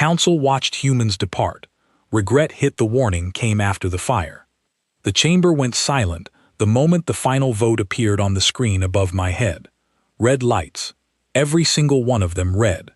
Council watched humans depart. Regret hit the warning came after the fire. The chamber went silent the moment the final vote appeared on the screen above my head. Red lights. Every single one of them red.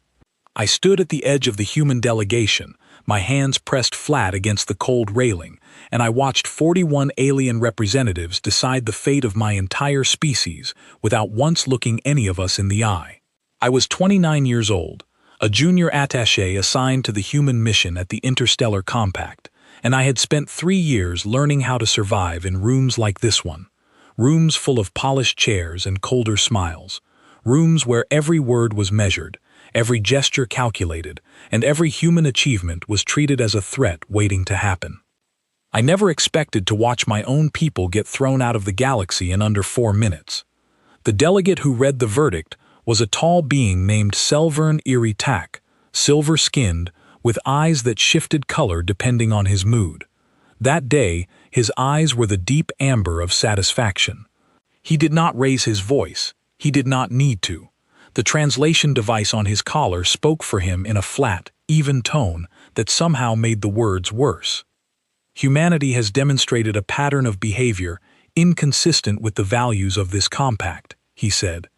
I stood at the edge of the human delegation, my hands pressed flat against the cold railing, and I watched 41 alien representatives decide the fate of my entire species without once looking any of us in the eye. I was 29 years old, a junior attaché assigned to the human mission at the Interstellar Compact, and I had spent 3 years learning how to survive in rooms like this one. Rooms full of polished chairs and colder smiles. Rooms where every word was measured, every gesture calculated, and every human achievement was treated as a threat waiting to happen. I never expected to watch my own people get thrown out of the galaxy in under 4 minutes. The delegate who read the verdict was a tall being named Selvern Erie Tak, silver-skinned, with eyes that shifted color depending on his mood. That day, his eyes were the deep amber of satisfaction. He did not raise his voice. He did not need to. The translation device on his collar spoke for him in a flat, even tone that somehow made the words worse. Humanity has demonstrated a pattern of behavior inconsistent with the values of this compact, he said.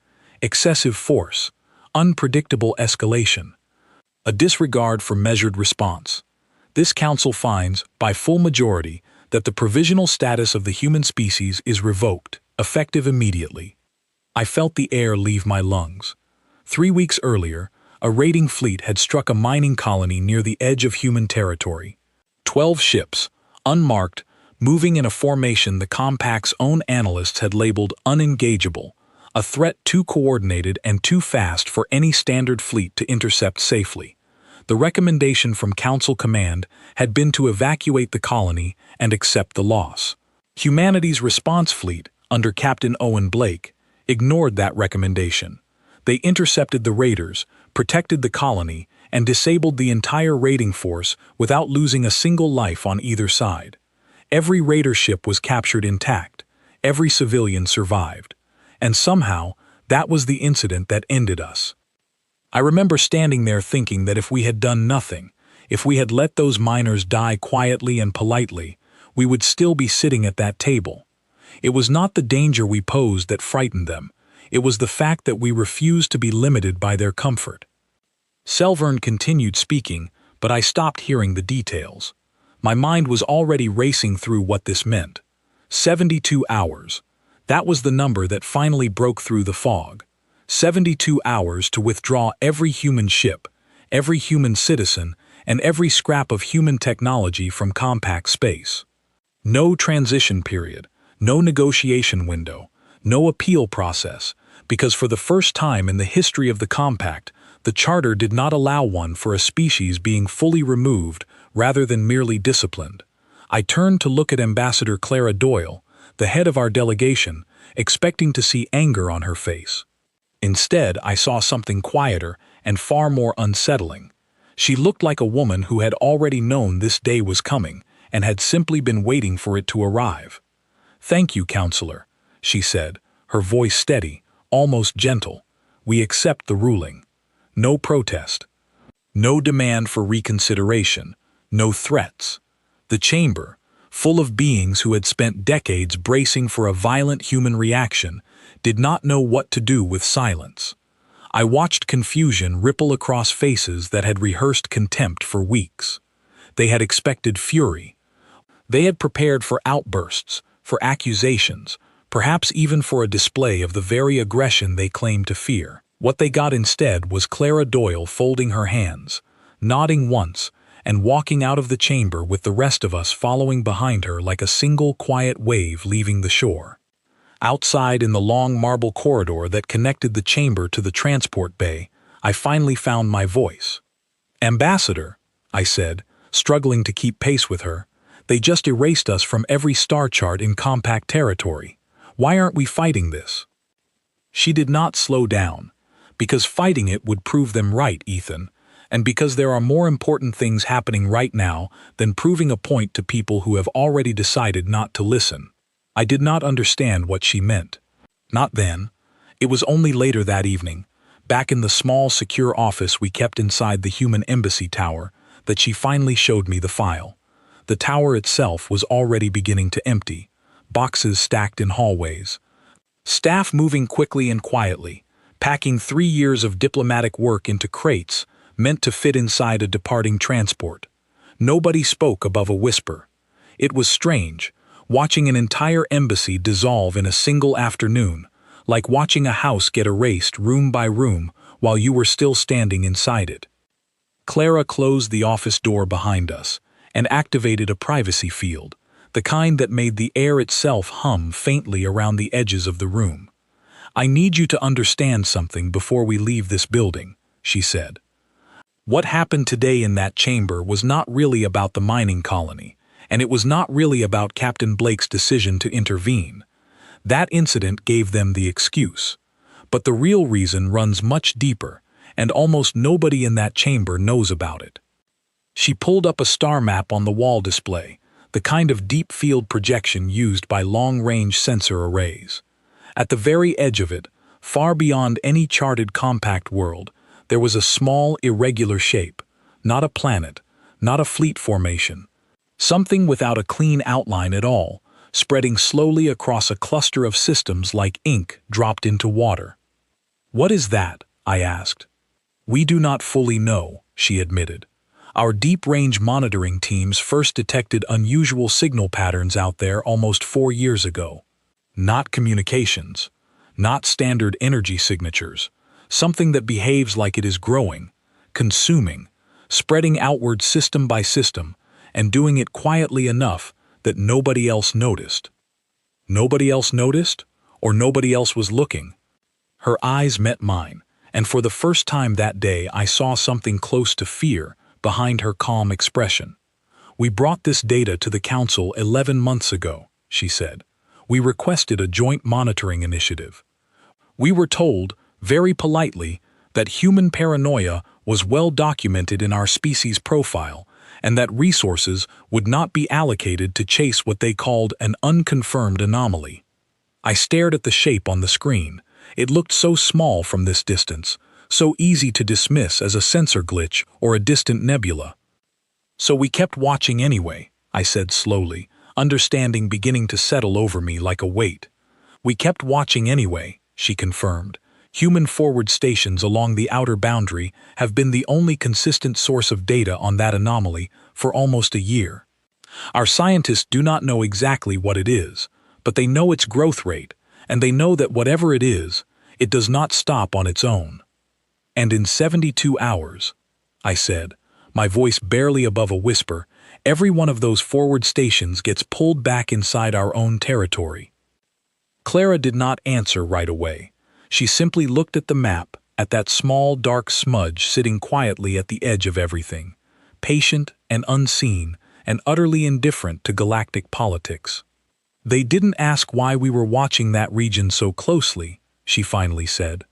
Excessive force, unpredictable escalation, a disregard for measured response. This council finds, by full majority, that the provisional status of the human species is revoked, effective immediately. I felt the air leave my lungs. 3 weeks earlier, a raiding fleet had struck a mining colony near the edge of human territory. 12 ships, unmarked, moving in a formation the Compact's own analysts had labeled unengageable, a threat too coordinated and too fast for any standard fleet to intercept safely. The recommendation from Council Command had been to evacuate the colony and accept the loss. Humanity's response fleet, under Captain Owen Blake, ignored that recommendation. They intercepted the raiders, protected the colony, and disabled the entire raiding force without losing a single life on either side. Every raider ship was captured intact. Every civilian survived. And somehow, that was the incident that ended us. I remember standing there thinking that if we had done nothing, if we had let those miners die quietly and politely, we would still be sitting at that table. It was not the danger we posed that frightened them. It was the fact that we refused to be limited by their comfort. Selvern continued speaking, but I stopped hearing the details. My mind was already racing through what this meant. 72 hours. That was the number that finally broke through the fog. 72 hours to withdraw every human ship, every human citizen, and every scrap of human technology from compact space. No transition period, no negotiation window, no appeal process, because for the first time in the history of the compact, the charter did not allow one for a species being fully removed rather than merely disciplined. I turned to look at Ambassador Clara Doyle, the head of our delegation, expecting to see anger on her face. Instead, I saw something quieter and far more unsettling. She looked like a woman who had already known this day was coming and had simply been waiting for it to arrive. "Thank you, Counselor," she said, her voice steady, almost gentle. "We accept the ruling. No protest. No demand for reconsideration. No threats." The chamber, full of beings who had spent decades bracing for a violent human reaction, did not know what to do with silence. I watched confusion ripple across faces that had rehearsed contempt for weeks. They had expected fury. They had prepared for outbursts, for accusations, perhaps even for a display of the very aggression they claimed to fear. What they got instead was Clara Doyle folding her hands, nodding once, and walking out of the chamber with the rest of us following behind her like a single quiet wave leaving the shore. Outside in the long marble corridor that connected the chamber to the transport bay, I finally found my voice. "Ambassador," I said, struggling to keep pace with her, "they just erased us from every star chart in compact territory. Why aren't we fighting this?" She did not slow down. "Because fighting it would prove them right, Ethan, and because there are more important things happening right now than proving a point to people who have already decided not to listen." I did not understand what she meant. Not then. It was only later that evening, back in the small, secure office we kept inside the human embassy tower, that she finally showed me the file. The tower itself was already beginning to empty, boxes stacked in hallways. Staff moving quickly and quietly, packing 3 years of diplomatic work into crates meant to fit inside a departing transport. Nobody spoke above a whisper. It was strange, watching an entire embassy dissolve in a single afternoon, like watching a house get erased room by room while you were still standing inside it. Clara closed the office door behind us and activated a privacy field, the kind that made the air itself hum faintly around the edges of the room. "I need you to understand something before we leave this building," she said. "What happened today in that chamber was not really about the mining colony, and it was not really about Captain Blake's decision to intervene. That incident gave them the excuse. But the real reason runs much deeper, and almost nobody in that chamber knows about it." She pulled up a star map on the wall display, the kind of deep field projection used by long-range sensor arrays. At the very edge of it, far beyond any charted compact world, there was a small, irregular shape, not a planet, not a fleet formation, something without a clean outline at all, spreading slowly across a cluster of systems like ink dropped into water. "What is that?" I asked. "We do not fully know," she admitted. "Our deep-range monitoring teams first detected unusual signal patterns out there almost 4 years ago. Not communications, not standard energy signatures, something that behaves like it is growing, consuming, spreading outward system by system, and doing it quietly enough that nobody else noticed." Nobody else noticed? Or nobody else was looking? Her eyes met mine, and for the first time that day I saw something close to fear behind her calm expression. "We brought this data to the Council 11 months ago," she said. "We requested a joint monitoring initiative. We were told, very politely, that human paranoia was well documented in our species profile, and that resources would not be allocated to chase what they called an unconfirmed anomaly." I stared at the shape on the screen. It looked so small from this distance, so easy to dismiss as a sensor glitch or a distant nebula. "So we kept watching anyway," I said slowly, understanding beginning to settle over me like a weight. "We kept watching anyway," she confirmed. "Human forward stations along the outer boundary have been the only consistent source of data on that anomaly for almost a year. Our scientists do not know exactly what it is, but they know its growth rate, and they know that whatever it is, it does not stop on its own. And in 72 hours, I said, my voice barely above a whisper, every one of those forward stations gets pulled back inside our own territory." Clara did not answer right away. She simply looked at the map, at that small dark smudge sitting quietly at the edge of everything, patient and unseen and utterly indifferent to galactic politics. "They didn't ask why we were watching that region so closely," she finally said.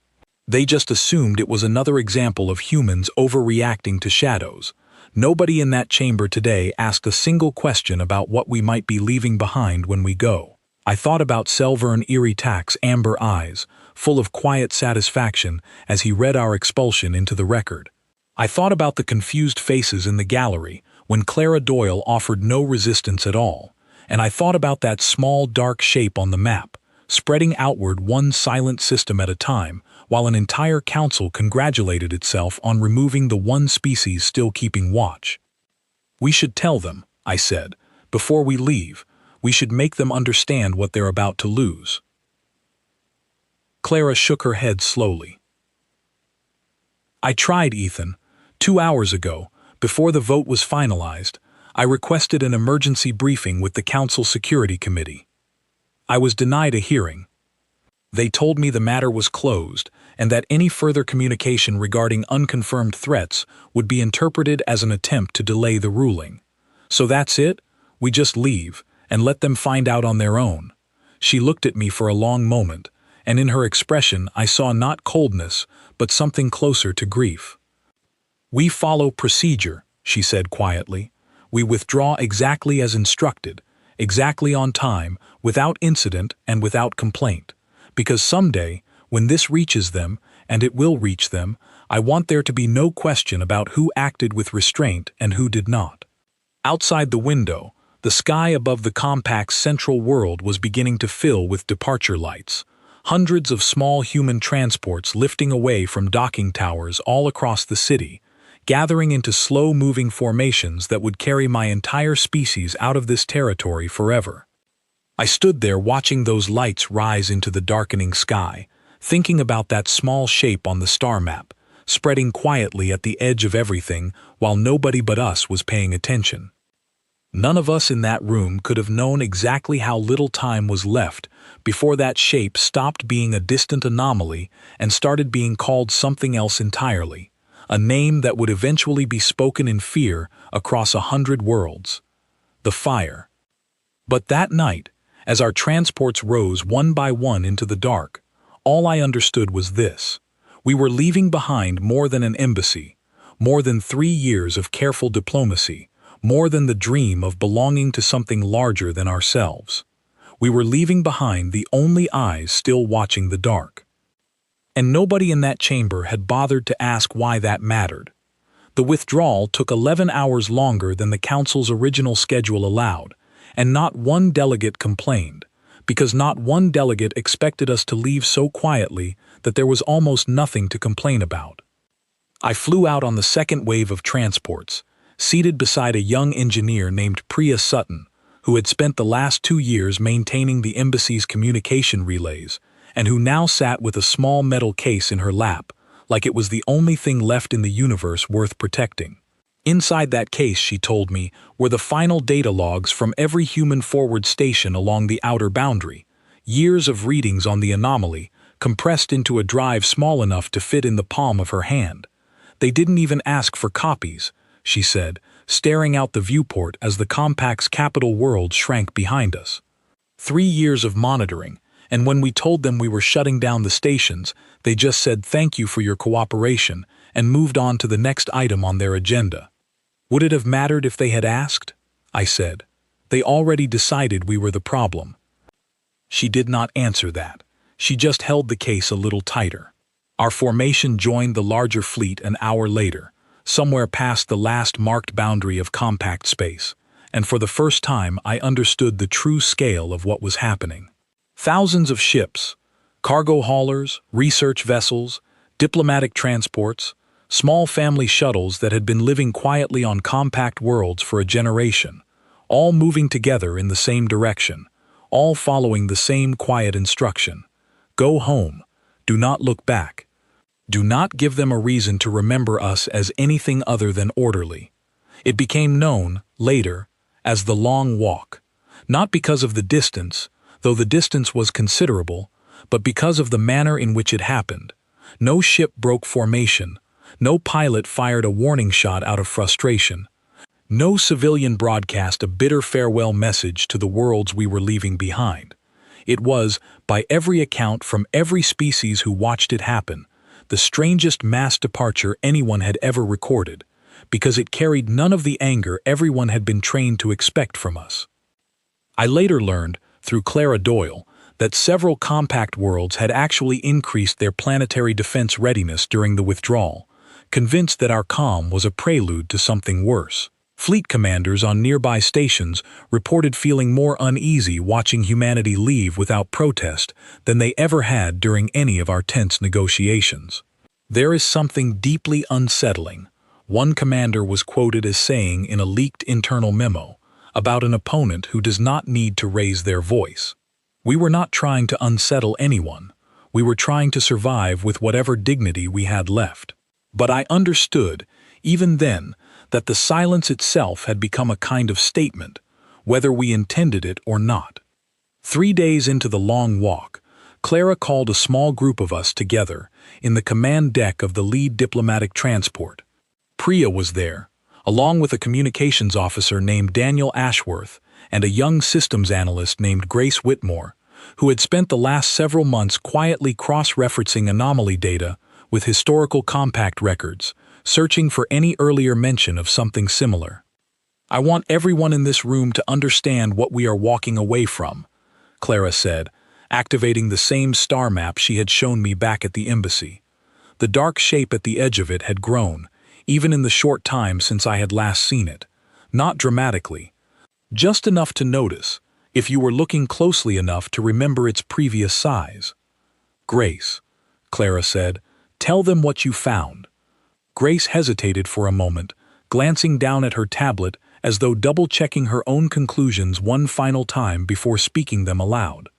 "They just assumed it was another example of humans overreacting to shadows. Nobody in that chamber today asked a single question about what we might be leaving behind when we go." I thought about Selvern Iritak's amber eyes, full of quiet satisfaction as he read our expulsion into the record. I thought about the confused faces in the gallery when Clara Doyle offered no resistance at all, and I thought about that small dark shape on the map, spreading outward one silent system at a time, while an entire council congratulated itself on removing the one species still keeping watch. "We should tell them," I said, "before we leave. We should make them understand what they're about to lose." Clara shook her head slowly. "I tried, Ethan. 2 hours ago, before the vote was finalized, I requested an emergency briefing with the Council Security Committee. I was denied a hearing. They told me the matter was closed and that any further communication regarding unconfirmed threats would be interpreted as an attempt to delay the ruling. So that's it? We just leave and let them find out on their own." She looked at me for a long moment, and in her expression I saw not coldness, but something closer to grief. "We follow procedure," she said quietly. "We withdraw exactly as instructed, exactly on time, without incident and without complaint, because someday, when this reaches them, and it will reach them. I want there to be no question about who acted with restraint and who did not. Outside the window, the sky above the compact's central world was beginning to fill with departure lights. Hundreds of small human transports lifting away from docking towers all across the city, gathering into slow-moving formations that would carry my entire species out of this territory forever. I stood there watching those lights rise into the darkening sky, thinking about that small shape on the star map, spreading quietly at the edge of everything while nobody but us was paying attention. None of us in that room could have known exactly how little time was left before that shape stopped being a distant anomaly and started being called something else entirely, a name that would eventually be spoken in fear across 100 worlds: the Fire. But that night, as our transports rose one by one into the dark, all I understood was this: we were leaving behind more than an embassy, more than 3 years of careful diplomacy, more than the dream of belonging to something larger than ourselves. We were leaving behind the only eyes still watching the dark. And nobody in that chamber had bothered to ask why that mattered. The withdrawal took 11 hours longer than the Council's original schedule allowed, and not one delegate complained, because not one delegate expected us to leave so quietly that there was almost nothing to complain about. I flew out on the second wave of transports, seated beside a young engineer named Priya Sutton, who had spent the last 2 years maintaining the embassy's communication relays, and who now sat with a small metal case in her lap, like it was the only thing left in the universe worth protecting. Inside that case, she told me, were the final data logs from every human forward station along the outer boundary, years of readings on the anomaly, compressed into a drive small enough to fit in the palm of her hand. They didn't even ask for copies, she said, staring out the viewport as the compact's capital world shrank behind us. 3 years of monitoring, and when we told them we were shutting down the stations, they just said thank you for your cooperation and moved on to the next item on their agenda. Would it have mattered if they had asked? I said. They already decided we were the problem. She did not answer that. She just held the case a little tighter. Our formation joined the larger fleet an hour later, somewhere past the last marked boundary of compact space, and for the first time I understood the true scale of what was happening. Thousands of ships, cargo haulers, research vessels, diplomatic transports, small family shuttles that had been living quietly on compact worlds for a generation, all moving together in the same direction, all following the same quiet instruction: go home, do not look back. Do not give them a reason to remember us as anything other than orderly. It became known, later, as the Long Walk, not because of the distance, though the distance was considerable, but because of the manner in which it happened. No ship broke formation, no pilot fired a warning shot out of frustration, no civilian broadcast a bitter farewell message to the worlds we were leaving behind. It was, by every account from every species who watched it happen, the strangest mass departure anyone had ever recorded, because it carried none of the anger everyone had been trained to expect from us. I later learned, through Clara Doyle, that several compact worlds had actually increased their planetary defense readiness during the withdrawal, convinced that our calm was a prelude to something worse. Fleet commanders on nearby stations reported feeling more uneasy watching humanity leave without protest than they ever had during any of our tense negotiations. There is something deeply unsettling, one commander was quoted as saying in a leaked internal memo, about an opponent who does not need to raise their voice. We were not trying to unsettle anyone. We were trying to survive with whatever dignity we had left. But I understood, even then, that the silence itself had become a kind of statement, whether we intended it or not. 3 days into the Long Walk, Clara called a small group of us together in the command deck of the lead diplomatic transport. Priya was there, along with a communications officer named Daniel Ashworth and a young systems analyst named Grace Whitmore, who had spent the last several months quietly cross-referencing anomaly data with historical compact records, searching for any earlier mention of something similar. I want everyone in this room to understand what we are walking away from, Clara said, activating the same star map she had shown me back at the embassy. The dark shape at the edge of it had grown, even in the short time since I had last seen it. Not dramatically. Just enough to notice, if you were looking closely enough to remember its previous size. "Grace," Clara said, "tell them what you found." Grace hesitated for a moment, glancing down at her tablet as though double-checking her own conclusions one final time before speaking them aloud.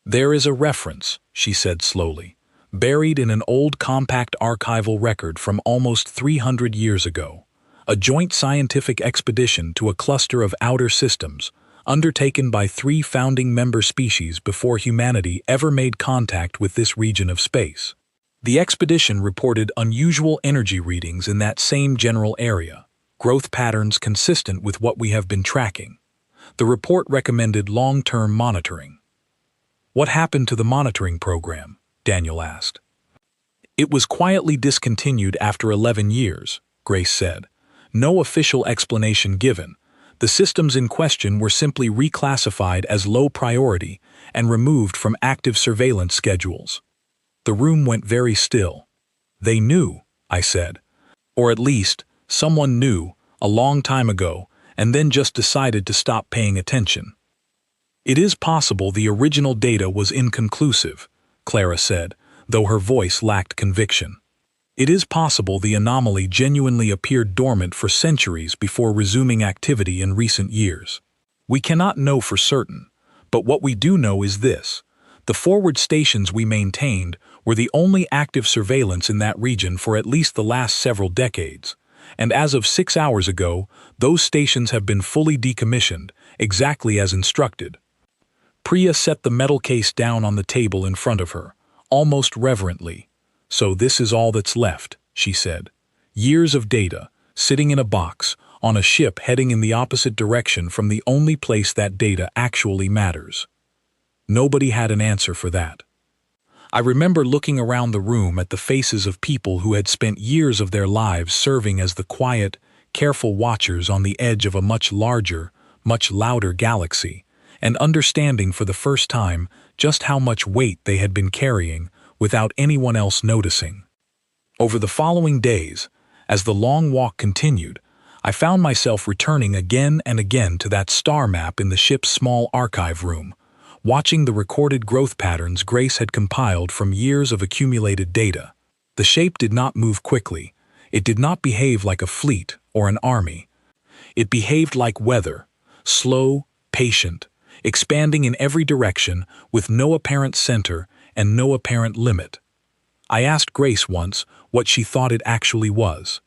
"There is a reference," she said slowly, "buried in an old compact archival record from almost 300 years ago. A joint scientific expedition to a cluster of outer systems, undertaken by 3 founding member species before humanity ever made contact with this region of space. The expedition reported unusual energy readings in that same general area, growth patterns consistent with what we have been tracking. The report recommended long-term monitoring." "What happened to the monitoring program?" Daniel asked. "It was quietly discontinued after 11 years, Grace said. "No official explanation given. The systems in question were simply reclassified as low priority and removed from active surveillance schedules." The room went very still. "They knew," I said. "Or at least, someone knew, a long time ago, and then just decided to stop paying attention." "It is possible the original data was inconclusive," Clara said, though her voice lacked conviction. "It is possible the anomaly genuinely appeared dormant for centuries before resuming activity in recent years. We cannot know for certain, but what we do know is this. The forward stations we maintained were the only active surveillance in that region for at least the last several decades, and as of 6 hours ago, those stations have been fully decommissioned, exactly as instructed." Priya set the metal case down on the table in front of her, almost reverently. "So this is all that's left," she said. "Years of data, sitting in a box, on a ship heading in the opposite direction from the only place that data actually matters." Nobody had an answer for that. I remember looking around the room at the faces of people who had spent years of their lives serving as the quiet, careful watchers on the edge of a much larger, much louder galaxy, and understanding for the first time just how much weight they had been carrying without anyone else noticing. Over the following days, as the long walk continued, I found myself returning again and again to that star map in the ship's small archive room, watching the recorded growth patterns Grace had compiled from years of accumulated data. The shape did not move quickly. It did not behave like a fleet or an army. It behaved like weather, slow, patient, expanding in every direction with no apparent center and no apparent limit. I asked Grace once what she thought it actually was.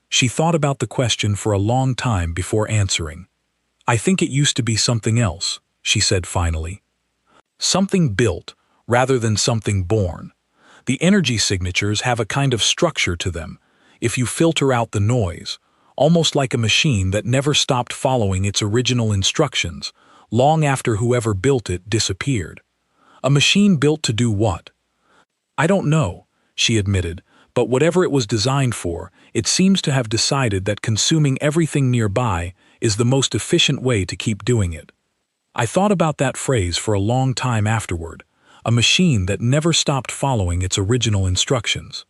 She thought about the question for a long time before answering. "I think it used to be something else," she said finally. "Something built, rather than something born. The energy signatures have a kind of structure to them, if you filter out the noise, almost like a machine that never stopped following its original instructions, long after whoever built it disappeared. A machine built to do what?" "I don't know," she admitted, "but whatever it was designed for, it seems to have decided that consuming everything nearby is the most efficient way to keep doing it." I thought about that phrase for a long time afterward, a machine that never stopped following its original instructions.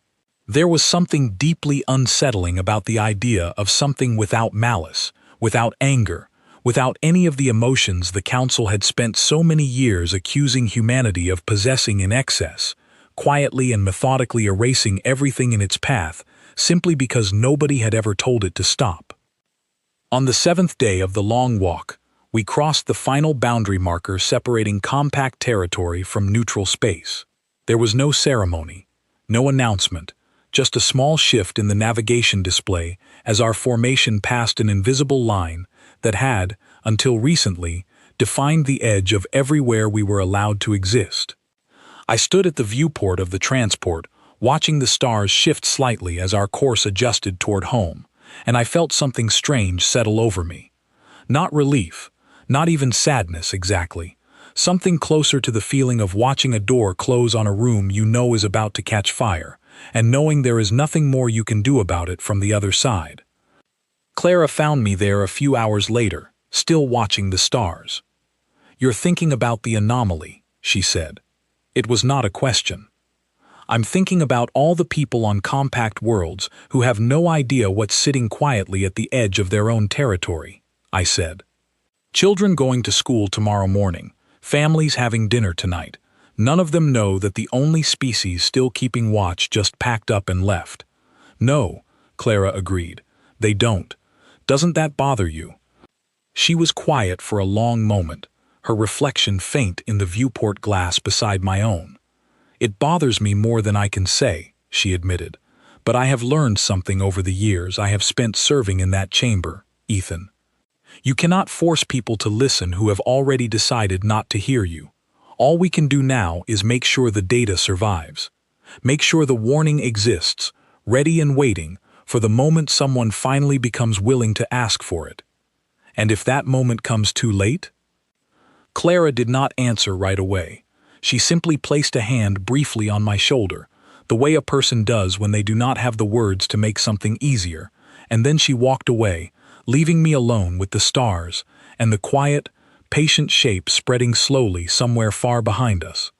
There was something deeply unsettling about the idea of something without malice, without anger, without any of the emotions the Council had spent so many years accusing humanity of possessing in excess, quietly and methodically erasing everything in its path simply because nobody had ever told it to stop. On the 7th day of the long walk, we crossed the final boundary marker separating compact territory from neutral space. There was no ceremony, no announcement, just a small shift in the navigation display as our formation passed an invisible line that had, until recently, defined the edge of everywhere we were allowed to exist. I stood at the viewport of the transport, watching the stars shift slightly as our course adjusted toward home, and I felt something strange settle over me. Not relief, not even sadness exactly, something closer to the feeling of watching a door close on a room you know is about to catch fire, and knowing there is nothing more you can do about it from the other side. Clara found me there a few hours later, still watching the stars. "You're thinking about the anomaly," she said. It was not a question. I'm thinking about all the people on compact worlds who have no idea what's sitting quietly at the edge of their own territory," I said. "Children going to school tomorrow morning, families having dinner tonight. None of them know that the only species still keeping watch just packed up and left." "No," Clara agreed. "They don't. Doesn't that bother you?" She was quiet for a long moment, her reflection faint in the viewport glass beside my own. "It bothers me more than I can say," she admitted. "But I have learned something over the years I have spent serving in that chamber, Ethan. You cannot force people to listen who have already decided not to hear you. All we can do now is make sure the data survives. Make sure the warning exists, ready and waiting, for the moment someone finally becomes willing to ask for it. And if that moment comes too late?" Clara did not answer right away. She simply placed a hand briefly on my shoulder, the way a person does when they do not have the words to make something easier, and then she walked away, leaving me alone with the stars and the quiet, patient shape spreading slowly somewhere far behind us.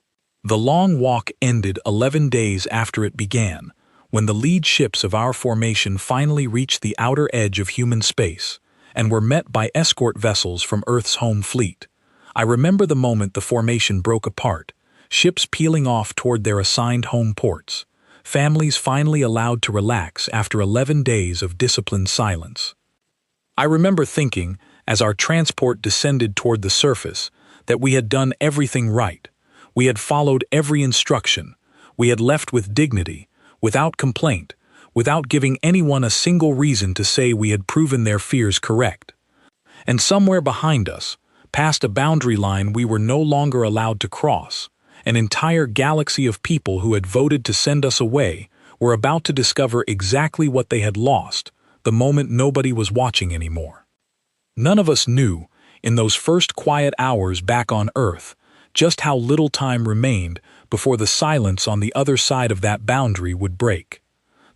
The long walk ended 11 days after it began, when the lead ships of our formation finally reached the outer edge of human space and were met by escort vessels from Earth's home fleet. I remember the moment the formation broke apart, ships peeling off toward their assigned home ports, families finally allowed to relax after 11 days of disciplined silence. I remember thinking, as our transport descended toward the surface, that we had done everything right. We had followed every instruction. We had left with dignity, without complaint, without giving anyone a single reason to say we had proven their fears correct. And somewhere behind us, past a boundary line we were no longer allowed to cross, an entire galaxy of people who had voted to send us away were about to discover exactly what they had lost the moment nobody was watching anymore. None of us knew, in those first quiet hours back on Earth, just how little time remained before the silence on the other side of that boundary would break.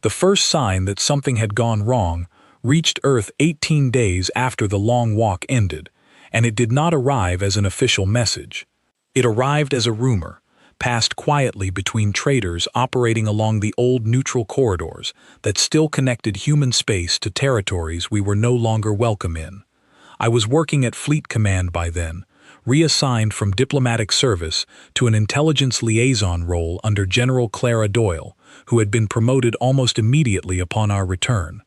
The first sign that something had gone wrong reached Earth 18 days after the long walk ended, and it did not arrive as an official message. It arrived as a rumor, passed quietly between traders operating along the old neutral corridors that still connected human space to territories we were no longer welcome in. I was working at Fleet Command by then, reassigned from diplomatic service to an intelligence liaison role under General Clara Doyle, who had been promoted almost immediately upon our return.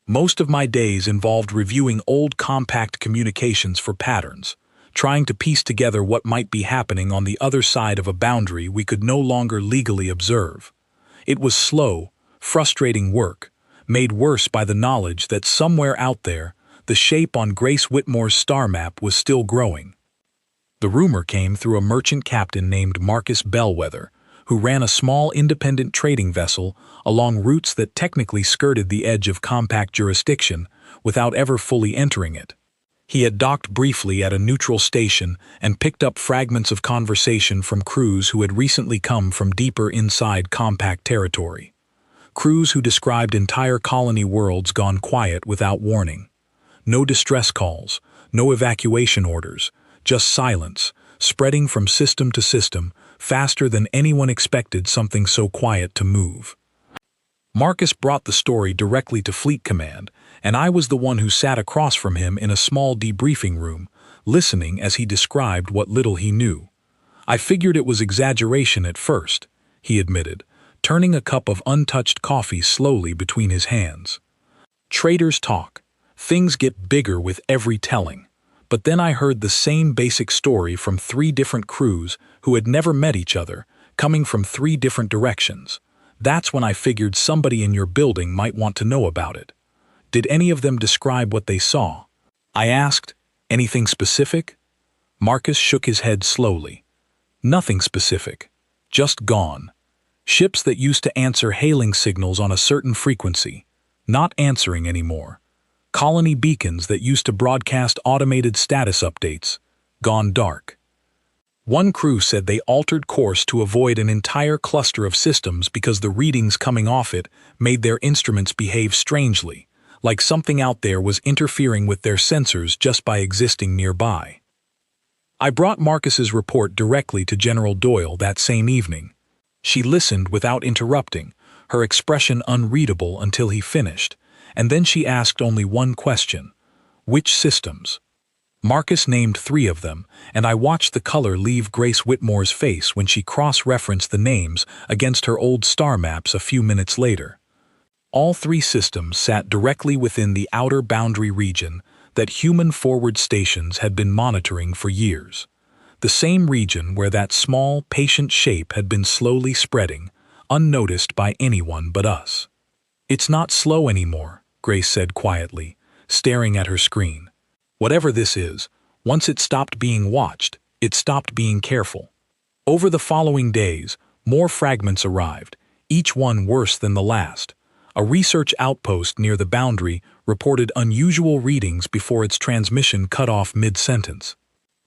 Most of my days involved reviewing old compact communications for patterns, trying to piece together what might be happening on the other side of a boundary we could no longer legally observe. It was slow, frustrating work, made worse by the knowledge that somewhere out there, the shape on Grace Whitmore's star map was still growing. The rumor came through a merchant captain named Marcus Bellwether, who ran a small independent trading vessel along routes that technically skirted the edge of compact jurisdiction without ever fully entering it. He had docked briefly at a neutral station and picked up fragments of conversation from crews who had recently come from deeper inside compact territory. Crews who described entire colony worlds gone quiet without warning. No distress calls, no evacuation orders, just silence, spreading from system to system, faster than anyone expected something so quiet to move. Marcus brought the story directly to Fleet Command, and I was the one who sat across from him in a small debriefing room, listening as he described what little he knew. I figured it was exaggeration at first, he admitted, turning a cup of untouched coffee slowly between his hands. Traders talk. Things get bigger with every telling. But then I heard the same basic story from 3 different crews who had never met each other, coming from 3 different directions. That's when I figured somebody in your building might want to know about it. Did any of them describe what they saw? I asked. Anything specific? Marcus shook his head slowly. Nothing specific. Just gone. Ships that used to answer hailing signals on a certain frequency, not answering anymore. Colony beacons that used to broadcast automated status updates, gone dark. One crew said they altered course to avoid an entire cluster of systems because the readings coming off it made their instruments behave strangely, like something out there was interfering with their sensors just by existing nearby. I brought Marcus's report directly to General Doyle that same evening. She listened without interrupting, her expression unreadable until he finished, and then she asked only one question. Which systems? Marcus named 3 of them, and I watched the color leave Grace Whitmore's face when she cross-referenced the names against her old star maps a few minutes later. All 3 systems sat directly within the outer boundary region that human forward stations had been monitoring for years. The same region where that small, patient shape had been slowly spreading, unnoticed by anyone but us. "It's not slow anymore," Grace said quietly, staring at her screen. "Whatever this is, once it stopped being watched, it stopped being careful." Over the following days, more fragments arrived, each one worse than the last. A research outpost near the boundary reported unusual readings before its transmission cut off mid-sentence.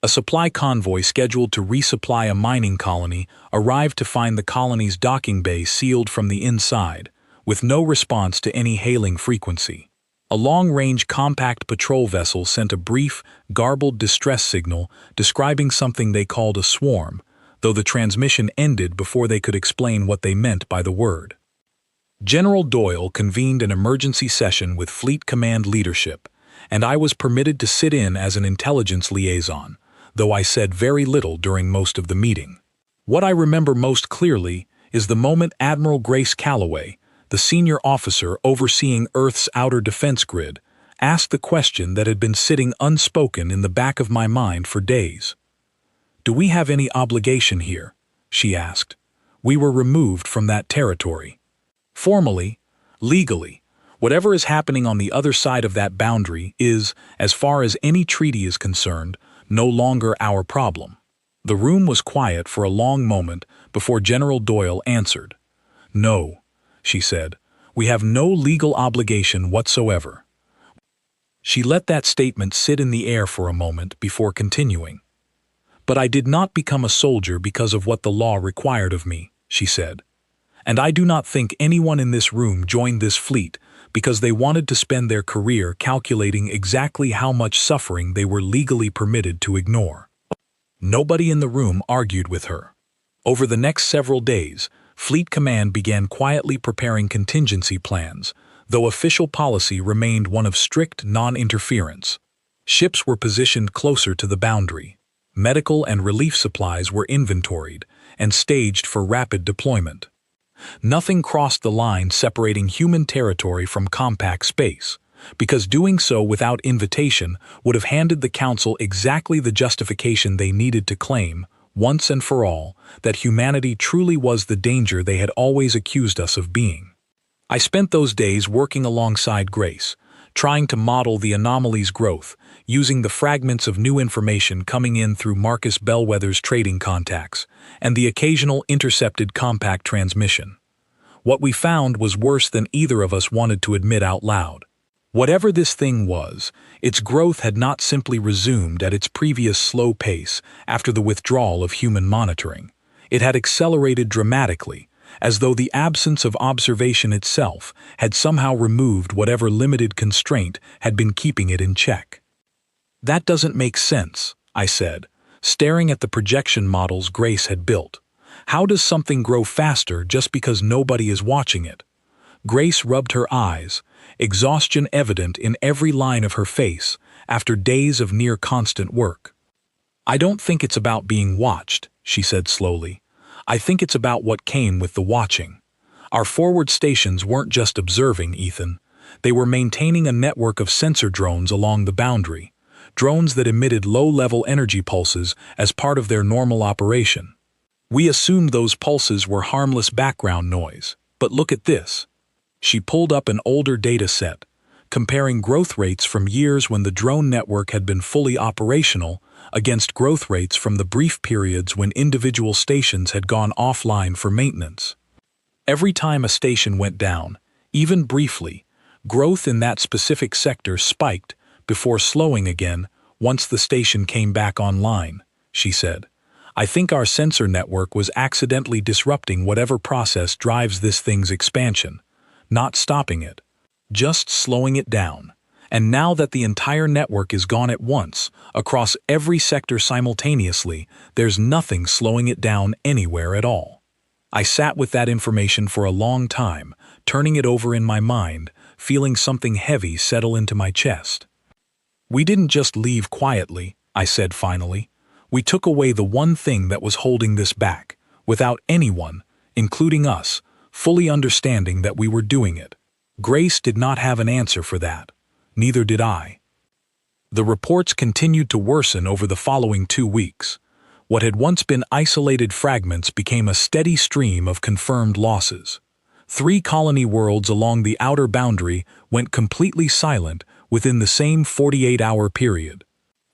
A supply convoy scheduled to resupply a mining colony arrived to find the colony's docking bay sealed from the inside, with no response to any hailing frequency. A long-range compact patrol vessel sent a brief, garbled distress signal describing something they called a swarm, though the transmission ended before they could explain what they meant by the word. General Doyle convened an emergency session with Fleet Command leadership, and I was permitted to sit in as an intelligence liaison, though I said very little during most of the meeting. What I remember most clearly is the moment Admiral Grace Calloway, the senior officer overseeing Earth's outer defense grid, asked the question that had been sitting unspoken in the back of my mind for days. "Do we have any obligation here?" she asked. "We were removed from that territory. Formally, legally, whatever is happening on the other side of that boundary is, as far as any treaty is concerned, no longer our problem." The room was quiet for a long moment before General Doyle answered. "No," she said, "we have no legal obligation whatsoever." She let that statement sit in the air for a moment before continuing. "But I did not become a soldier because of what the law required of me," she said. "And I do not think anyone in this room joined this fleet because they wanted to spend their career calculating exactly how much suffering they were legally permitted to ignore." Nobody in the room argued with her. Over the next several days, Fleet Command began quietly preparing contingency plans, though official policy remained one of strict non-interference. Ships were positioned closer to the boundary. Medical and relief supplies were inventoried and staged for rapid deployment. Nothing crossed the line separating human territory from compact space, because doing so without invitation would have handed the Council exactly the justification they needed to claim, once and for all, that humanity truly was the danger they had always accused us of being. I spent those days working alongside Grace, trying to model the anomaly's growth, using the fragments of new information coming in through Marcus Bellwether's trading contacts, and the occasional intercepted compact transmission. What we found was worse than either of us wanted to admit out loud. Whatever this thing was, its growth had not simply resumed at its previous slow pace after the withdrawal of human monitoring. It had accelerated dramatically, as though the absence of observation itself had somehow removed whatever limited constraint had been keeping it in check. "That doesn't make sense," I said, staring at the projection models Grace had built. "How does something grow faster just because nobody is watching it?" Grace rubbed her eyes, exhaustion evident in every line of her face after days of near-constant work. "I don't think it's about being watched," she said slowly. "I think it's about what came with the watching. Our forward stations weren't just observing, Ethan. They were maintaining a network of sensor drones along the boundary, drones that emitted low-level energy pulses as part of their normal operation. We assumed those pulses were harmless background noise, but look at this." She pulled up an older data set, comparing growth rates from years when the drone network had been fully operational against growth rates from the brief periods when individual stations had gone offline for maintenance. Every time a station went down, even briefly, growth in that specific sector spiked before slowing again once the station came back online, she said. "I think our sensor network was accidentally disrupting whatever process drives this thing's expansion, not stopping it, just slowing it down. And now that the entire network is gone at once, across every sector simultaneously, there's nothing slowing it down anywhere at all." I sat with that information for a long time, turning it over in my mind, feeling something heavy settle into my chest. "We didn't just leave quietly," I said finally. "We took away the one thing that was holding this back, without anyone, including us, fully understanding that we were doing it." Grace did not have an answer for that. Neither did I. The reports continued to worsen over the following 2 weeks. What had once been isolated fragments became a steady stream of confirmed losses. 3 colony worlds along the outer boundary went completely silent within the same 48-hour period.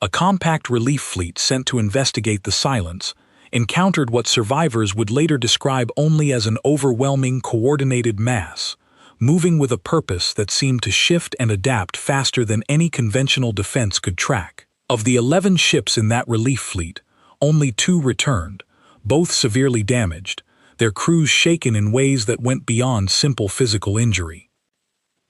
A compact relief fleet sent to investigate the silence encountered what survivors would later describe only as an overwhelming coordinated mass, moving with a purpose that seemed to shift and adapt faster than any conventional defense could track. Of the 11 ships in that relief fleet, only 2 returned, both severely damaged, their crews shaken in ways that went beyond simple physical injury.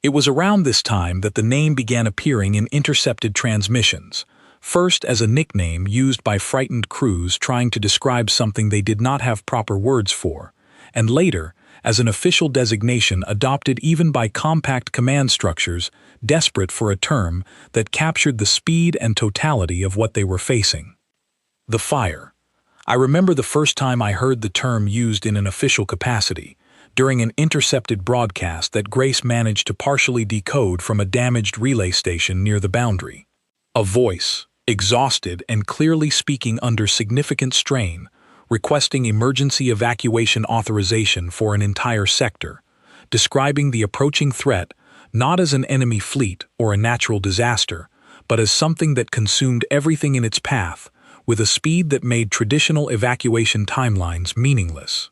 It was around this time that the name began appearing in intercepted transmissions, first as a nickname used by frightened crews trying to describe something they did not have proper words for, and later as an official designation adopted even by compact command structures desperate for a term that captured the speed and totality of what they were facing. The Fire. I remember the first time I heard the term used in an official capacity, during an intercepted broadcast that Grace managed to partially decode from a damaged relay station near the boundary. A voice, exhausted and clearly speaking under significant strain, requesting emergency evacuation authorization for an entire sector, describing the approaching threat not as an enemy fleet or a natural disaster, but as something that consumed everything in its path, with a speed that made traditional evacuation timelines meaningless.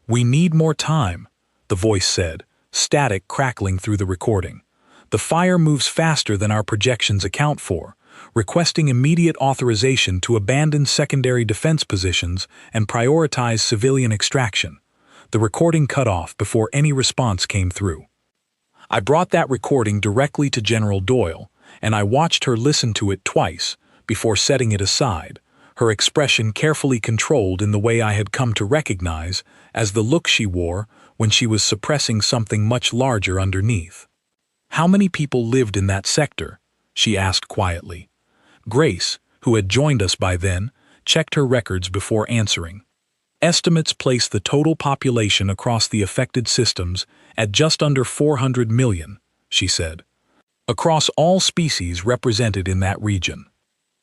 "We need more time," the voice said, static crackling through the recording. "The Fire moves faster than our projections account for, requesting immediate authorization to abandon secondary defense positions and prioritize civilian extraction." The recording cut off before any response came through. I brought that recording directly to General Doyle, and I watched her listen to it twice before setting it aside, her expression carefully controlled in the way I had come to recognize as the look she wore when she was suppressing something much larger underneath. "How many people lived in that sector?" she asked quietly. Grace, who had joined us by then, checked her records before answering. "Estimates place the total population across the affected systems at just under 400 million, she said. "Across all species represented in that region."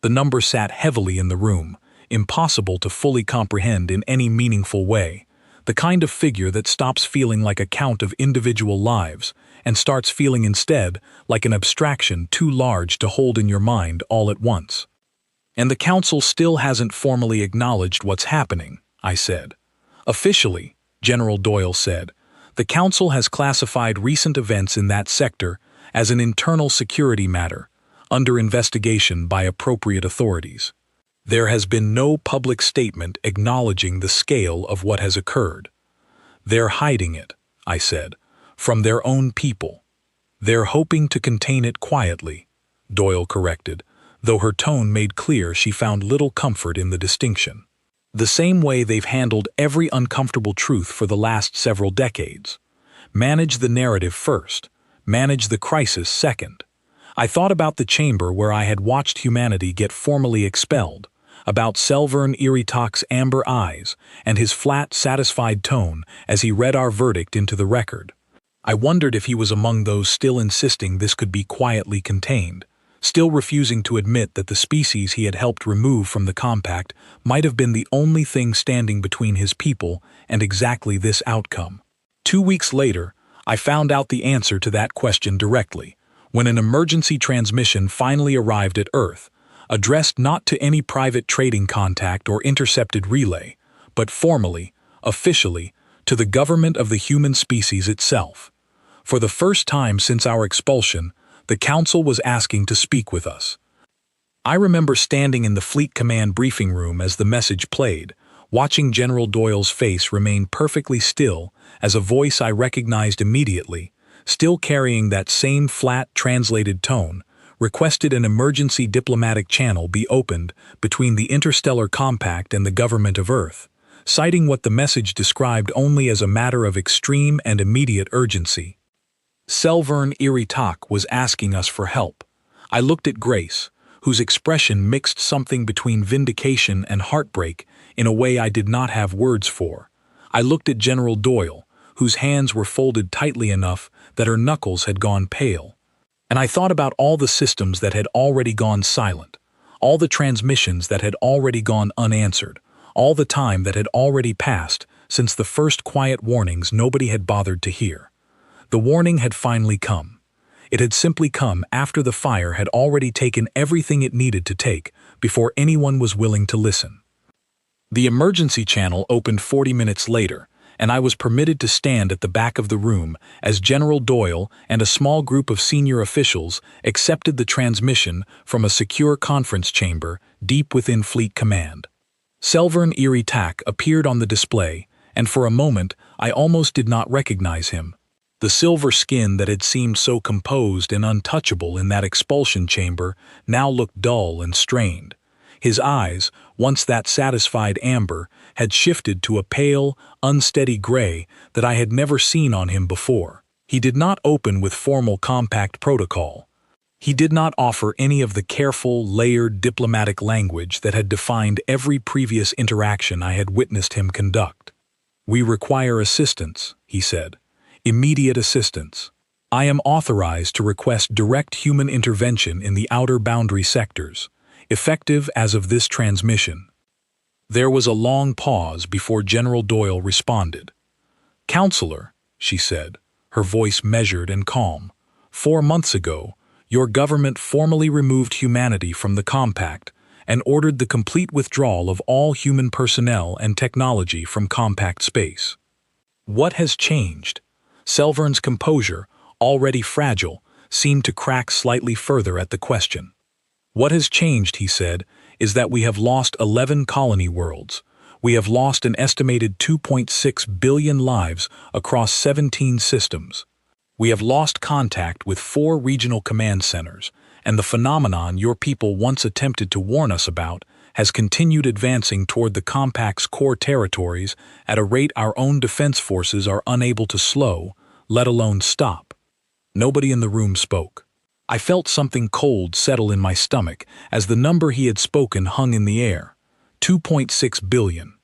The number sat heavily in the room, impossible to fully comprehend in any meaningful way, the kind of figure that stops feeling like a count of individual lives and starts feeling instead like an abstraction too large to hold in your mind all at once. "And the Council still hasn't formally acknowledged what's happening," I said. "Officially," General Doyle said, "the Council has classified recent events in that sector as an internal security matter, under investigation by appropriate authorities. There has been no public statement acknowledging the scale of what has occurred." "They're hiding it," I said, "from their own people." "They're hoping to contain it quietly," Doyle corrected, though her tone made clear she found little comfort in the distinction. "The same way they've handled every uncomfortable truth for the last several decades. Manage the narrative first, manage the crisis second." I thought about the chamber where I had watched humanity get formally expelled, about Selvern Iritak's amber eyes and his flat, satisfied tone as he read our verdict into the record. I wondered if he was among those still insisting this could be quietly contained, still refusing to admit that the species he had helped remove from the compact might have been the only thing standing between his people and exactly this outcome. 2 weeks later, I found out the answer to that question directly, when an emergency transmission finally arrived at Earth, addressed not to any private trading contact or intercepted relay, but formally, officially, to the government of the human species itself. For the first time since our expulsion, the Council was asking to speak with us. I remember standing in the Fleet Command briefing room as the message played, watching General Doyle's face remain perfectly still as a voice I recognized immediately, still carrying that same flat, translated tone, requested an emergency diplomatic channel be opened between the interstellar compact and the government of Earth, citing what the message described only as a matter of extreme and immediate urgency. Selvern Iritak was asking us for help. I looked at Grace, whose expression mixed something between vindication and heartbreak in a way I did not have words for. I looked at General Doyle, whose hands were folded tightly enough that her knuckles had gone pale. And I thought about all the systems that had already gone silent, all the transmissions that had already gone unanswered, all the time that had already passed since the first quiet warnings nobody had bothered to hear. The warning had finally come. It had simply come after the fire had already taken everything it needed to take before anyone was willing to listen. The emergency channel opened 40 minutes later, and I was permitted to stand at the back of the room as General Doyle and a small group of senior officials accepted the transmission from a secure conference chamber deep within Fleet Command. Selvern Iritak appeared on the display, and for a moment I almost did not recognize him. The silver skin that had seemed so composed and untouchable in that expulsion chamber now looked dull and strained. His eyes, once that satisfied amber, had shifted to a pale, unsteady gray that I had never seen on him before. He did not open with formal compact protocol. He did not offer any of the careful, layered diplomatic language that had defined every previous interaction I had witnessed him conduct. "We require assistance," he said. "Immediate assistance. I am authorized to request direct human intervention in the outer boundary sectors, effective as of this transmission." There was a long pause before General Doyle responded. "Counselor," she said, her voice measured and calm, "4 months ago, your government formally removed humanity from the compact and ordered the complete withdrawal of all human personnel and technology from compact space. What has changed?" Selvern's composure, already fragile, seemed to crack slightly further at the question. "What has changed," he said, "is that we have lost 11 colony worlds. We have lost an estimated 2.6 billion lives across 17 systems. We have lost contact with 4 regional command centers, and the phenomenon your people once attempted to warn us about has continued advancing toward the compact's core territories at a rate our own defense forces are unable to slow, let alone stop." Nobody in the room spoke. I felt something cold settle in my stomach as the number he had spoken hung in the air. 2.6 billion.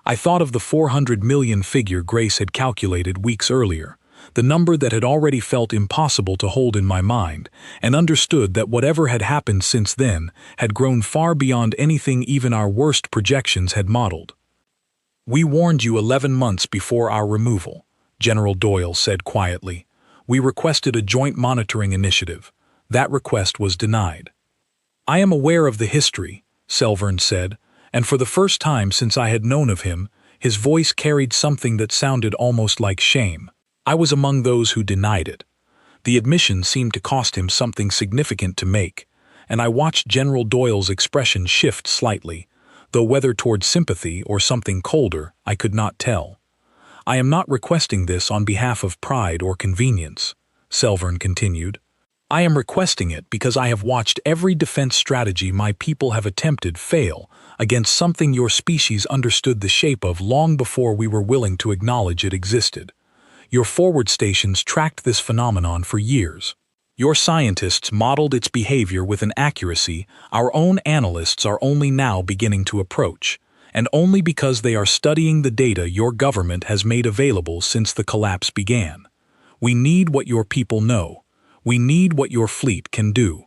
I thought of the 400 million figure Grace had calculated weeks earlier, the number that had already felt impossible to hold in my mind, and understood that whatever had happened since then had grown far beyond anything even our worst projections had modeled. "We warned you 11 months before our removal," General Doyle said quietly. "We requested a joint monitoring initiative. That request was denied." "I am aware of the history," Selvern said, and for the first time since I had known of him, his voice carried something that sounded almost like shame. "I was among those who denied it." The admission seemed to cost him something significant to make, and I watched General Doyle's expression shift slightly, though whether toward sympathy or something colder, I could not tell. "I am not requesting this on behalf of pride or convenience," Selvern continued. "I am requesting it because I have watched every defense strategy my people have attempted fail against something your species understood the shape of long before we were willing to acknowledge it existed. Your forward stations tracked this phenomenon for years. Your scientists modeled its behavior with an accuracy our own analysts are only now beginning to approach, and only because they are studying the data your government has made available since the collapse began. We need what your people know. We need what your fleet can do.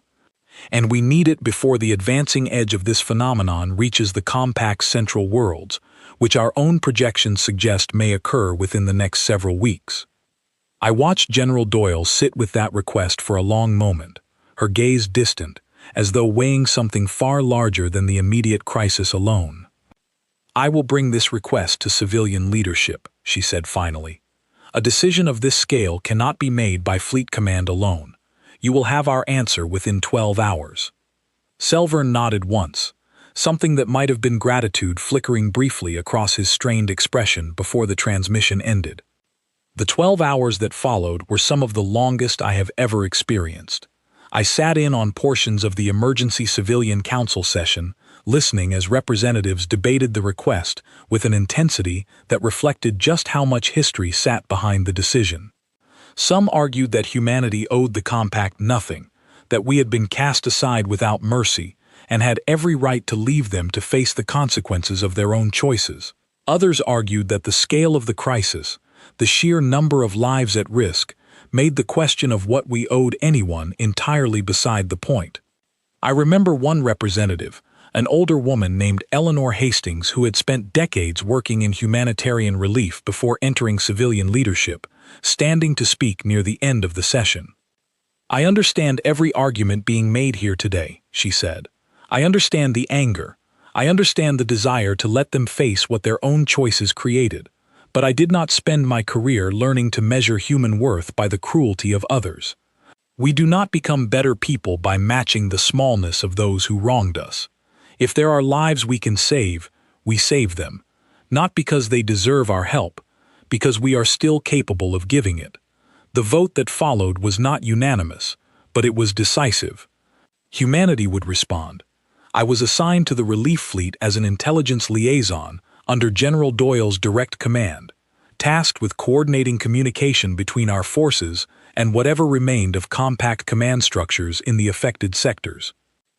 And we need it before the advancing edge of this phenomenon reaches the compact's central worlds, which our own projections suggest may occur within the next several weeks." I watched General Doyle sit with that request for a long moment, her gaze distant, as though weighing something far larger than the immediate crisis alone. "I will bring this request to civilian leadership," she said finally. "A decision of this scale cannot be made by Fleet Command alone. You will have our answer within 12 hours." Selvern nodded once, something that might have been gratitude flickering briefly across his strained expression before the transmission ended. The 12 hours that followed were some of the longest I have ever experienced. I sat in on portions of the emergency civilian council session, listening as representatives debated the request with an intensity that reflected just how much history sat behind the decision. Some argued that humanity owed the compact nothing, that we had been cast aside without mercy, and had every right to leave them to face the consequences of their own choices. Others argued that the scale of the crisis, the sheer number of lives at risk, made the question of what we owed anyone entirely beside the point. I remember one representative, an older woman named Eleanor Hastings, who had spent decades working in humanitarian relief before entering civilian leadership, standing to speak near the end of the session. "I understand every argument being made here today," she said. "I understand the anger. I understand the desire to let them face what their own choices created. But I did not spend my career learning to measure human worth by the cruelty of others. We do not become better people by matching the smallness of those who wronged us. If there are lives we can save, we save them, not because they deserve our help, because we are still capable of giving it." The vote that followed was not unanimous, but it was decisive. Humanity would respond. I was assigned to the relief fleet as an intelligence liaison under General Doyle's direct command, tasked with coordinating communication between our forces and whatever remained of compact command structures in the affected sectors.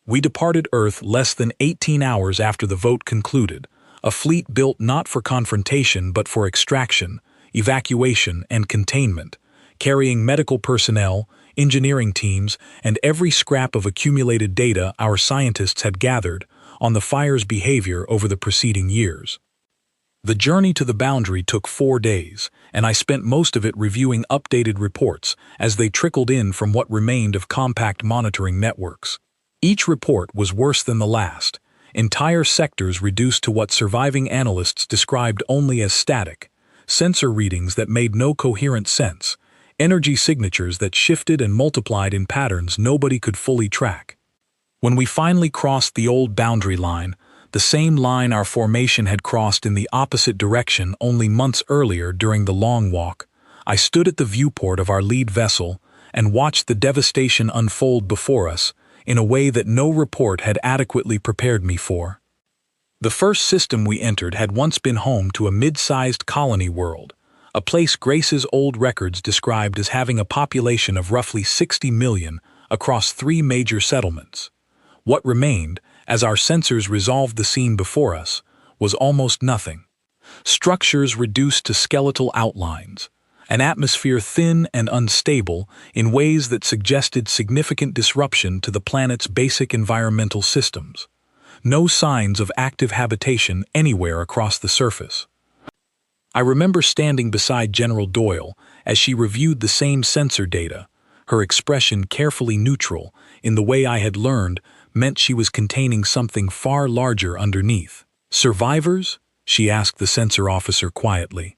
We departed Earth less than 18 hours after the vote concluded, a fleet built not for confrontation but for extraction, evacuation, and containment, carrying medical personnel, engineering teams, and every scrap of accumulated data our scientists had gathered on the fire's behavior over the preceding years. The journey to the boundary took 4 days, and I spent most of it reviewing updated reports as they trickled in from what remained of compact monitoring networks. Each report was worse than the last, entire sectors reduced to what surviving analysts described only as static, sensor readings that made no coherent sense, energy signatures that shifted and multiplied in patterns nobody could fully track. When we finally crossed the old boundary line, the same line our formation had crossed in the opposite direction only months earlier during the long walk, I stood at the viewport of our lead vessel and watched the devastation unfold before us in a way that no report had adequately prepared me for. The first system we entered had once been home to a mid-sized colony world, a place Grace's old records described as having a population of roughly 60 million across 3 major settlements. What remained, as our sensors resolved the scene before us, was almost nothing. Structures reduced to skeletal outlines, an atmosphere thin and unstable in ways that suggested significant disruption to the planet's basic environmental systems. No signs of active habitation anywhere across the surface. I remember standing beside General Doyle as she reviewed the same sensor data, her expression carefully neutral in the way I had learned meant she was containing something far larger underneath. "Survivors?" she asked the sensor officer quietly.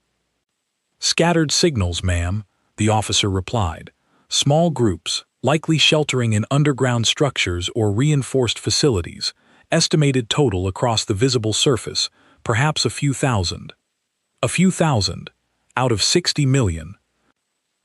"Scattered signals, ma'am," the officer replied. "Small groups, likely sheltering in underground structures or reinforced facilities, estimated total across the visible surface, perhaps a few thousand." A few thousand, out of 60 million.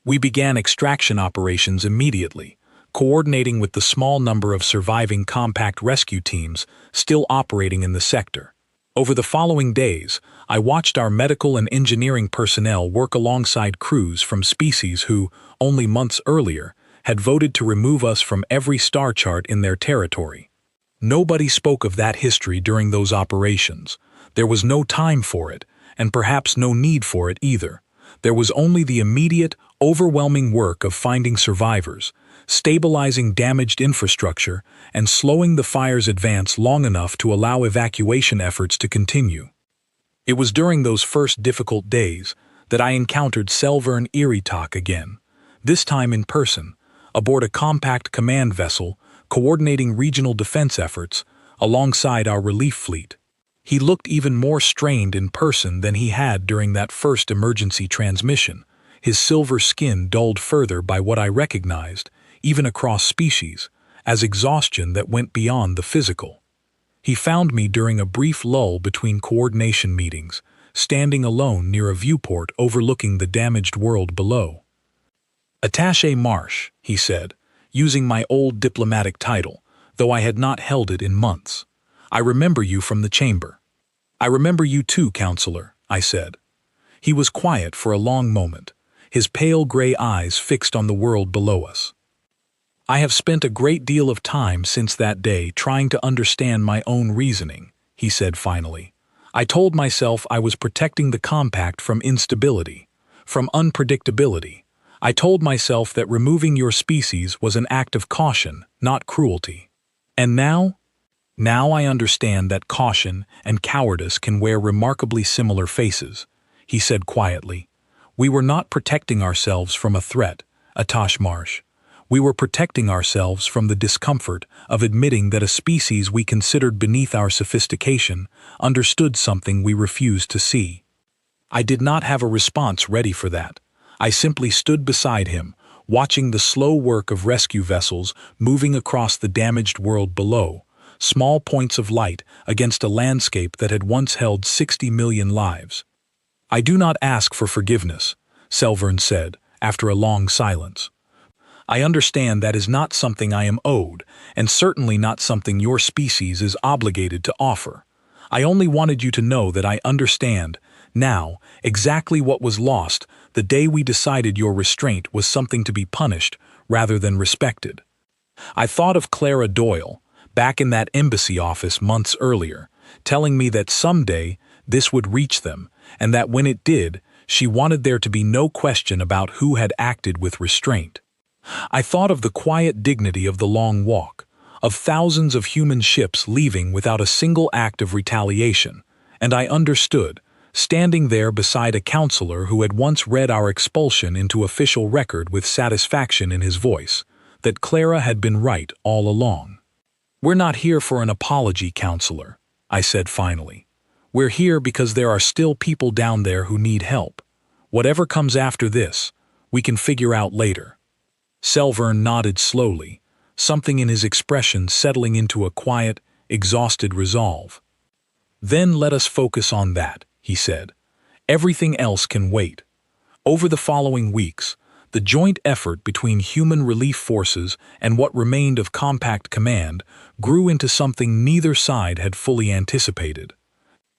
We began extraction operations immediately, coordinating with the small number of surviving compact rescue teams still operating in the sector. Over the following days, I watched our medical and engineering personnel work alongside crews from species who, only months earlier, had voted to remove us from every star chart in their territory. Nobody spoke of that history during those operations. There was no time for it, and perhaps no need for it either. There was only the immediate, overwhelming work of finding survivors, stabilizing damaged infrastructure, and slowing the fire's advance long enough to allow evacuation efforts to continue. It was during those first difficult days that I encountered Selvern Iritak again, this time in person, aboard a compact command vessel coordinating regional defense efforts alongside our relief fleet. He looked even more strained in person than he had during that first emergency transmission, his silver skin dulled further by what I recognized, even across species, as exhaustion that went beyond the physical. He found me during a brief lull between coordination meetings, standing alone near a viewport overlooking the damaged world below. "Attaché Marsh," he said, using my old diplomatic title, though I had not held it in months. I remember you from the chamber." "I remember you too, counselor," I said. He was quiet for a long moment, his pale gray eyes fixed on the world below us. "I have spent a great deal of time since that day trying to understand my own reasoning," he said finally. "I told myself I was protecting the compact from instability, from unpredictability. I told myself that removing your species was an act of caution, not cruelty. And now? Now I understand that caution and cowardice can wear remarkably similar faces," he said quietly. "We were not protecting ourselves from a threat, Atash Marsh. We were protecting ourselves from the discomfort of admitting that a species we considered beneath our sophistication understood something we refused to see." I did not have a response ready for that. I simply stood beside him, watching the slow work of rescue vessels moving across the damaged world below, small points of light against a landscape that had once held 60 million lives. "I do not ask for forgiveness," Selvern said, after a long silence. "I understand that is not something I am owed, and certainly not something your species is obligated to offer. I only wanted you to know that I understand, now, exactly what was lost the day we decided your restraint was something to be punished rather than respected." I thought of Clara Doyle, back in that embassy office months earlier, telling me that someday this would reach them, and that when it did, she wanted there to be no question about who had acted with restraint. I thought of the quiet dignity of the long walk, of thousands of human ships leaving without a single act of retaliation, and I understood, standing there beside a counselor who had once read our expulsion into official record with satisfaction in his voice, that Clara had been right all along. "We're not here for an apology, counselor," I said finally. "We're here because there are still people down there who need help. Whatever comes after this, we can figure out later." Selvern nodded slowly, something in his expression settling into a quiet, exhausted resolve. "Then let us focus on that," he said. "Everything else can wait." Over the following weeks, the joint effort between human relief forces and what remained of Compact Command grew into something neither side had fully anticipated.